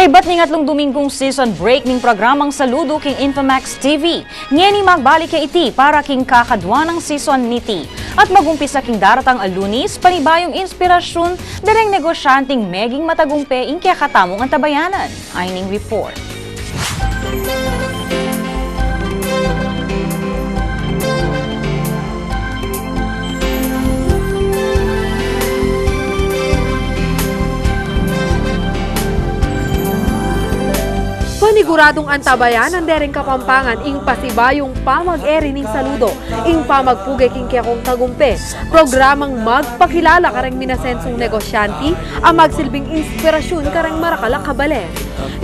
Kaibat ning atlong Domingong season break ning programang SALUDU king INFOMAX TV. Ngeni magbalik kay iti para king kakadwa ng season niti. At magumpisa king daratang Lunes, panibayong inspirasyon dereng negosyanteng meging matagumpe ing kaya katamong ang tabayanan. Aining report. Paniguradong antabayan ang dereng Kapampangan ing pasibayong pamag-eri ning SALUDU ing pamagpugay king kayakong tagumpe. Programang magpakilala kareng minasensong negosyante ang magsilbing inspirasyon kareng marakala kabale.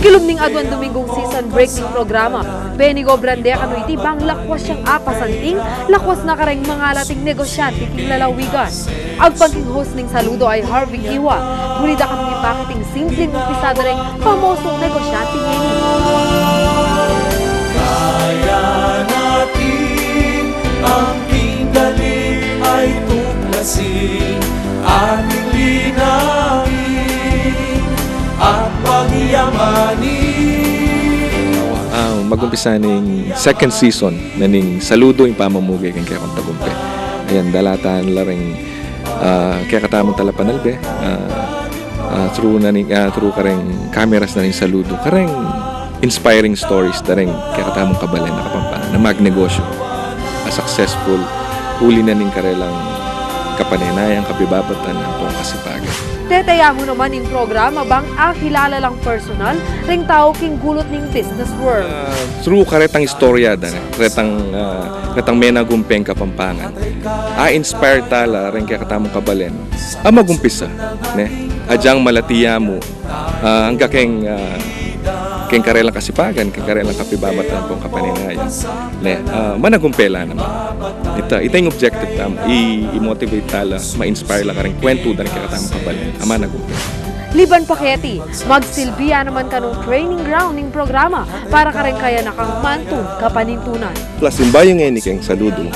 Kilom ning adwan Domingong season break ning programa. Benigo brande kano iti bang lakwas siyang apasanting lakwas na kareng mga lating negosyante king lalawigan. Agpagking host ning SALUDU ay Harvey Quiwa. Gulida kami ipakiting simpleng umpisada ring pamosong negosyante ngeni. Kaya natin ang pingali ay tuklasin, ating linangin at pagyamanin. Mag-umpisa ning second season na ning SALUDU yung pamamugay kang kaya kong tagumpe. Ayan, dalataan laring kaya katamang talapanalbe through kareng cameras na ning SALUDU. Kareng inspiring stories na rin kaya katamong kabalen na Kapampangan na magnegosyo. Successful, huli na ning karelang kapanenayang kabibabatan ng pong kasipagan. Tetaya mo naman yung programa bang kilala lang personal ring tao king gulot ning business world. Through karetang istorya karetang menagumpeng Kapampangan. Inspire tala rin kaya katamong kabalen. Magumpisa. Ne? Adyang malatiya mo ang kakeng keng karelang kasipagan, keng karelang kapibabatan pong kapaninayan. Ne, managumpela naman. Ito yung objective tam, i-motivate tala, ma-inspire lang kareng kwento dan kaya katamang kabalen. Managumpela. Liban paketi, magsilbiya naman kanong training ground ning programa para kareng kaya nakang mantun kapanintunan. Plus, imbayong ngayon keng SALUDU,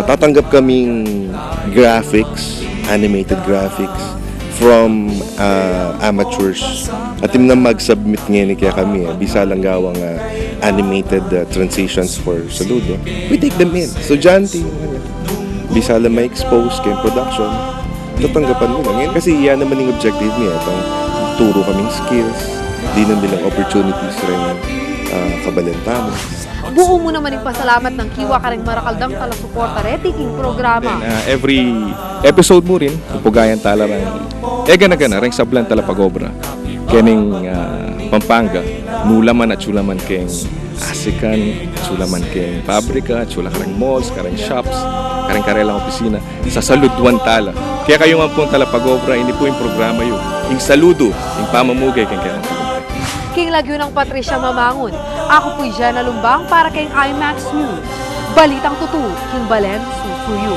tatanggap kaming graphics, animated graphics, from amateurs. At na mag-submit ngayon kaya kami, bisa lang gawang animated transitions for SALUDU. We take them in. Estudyante, bisa lang ma-expose kay production, tatanggapan mo lang. Kasi yan naman yung objective niya. Itong turo kaming skills, di na bilang opportunities rin kabalentamo. Buo mo naman yung pasalamat ng Quiwa kareng marakaldang tala-suporta retiking programa. Every episode mo rin, pupugayan tala rin. Gana-gana, rin sablan tala pag-obra. Kening Pampanga, nulaman at chulaman keng asikan, chulaman keng pabrika, chula kareng malls, kareng shops, kareng karelang opisina, sa SALUDUan tala. Kaya kayo man pong tala pag-obra, hindi po yung programa yun. Yung SALUDU, yung pamamugay keng kaya King Lagyo ng Patricia Mamangon. Ako po'y Jenna Lumbang para kay IMAX News. Balitang tutu, King Balen, susuyo.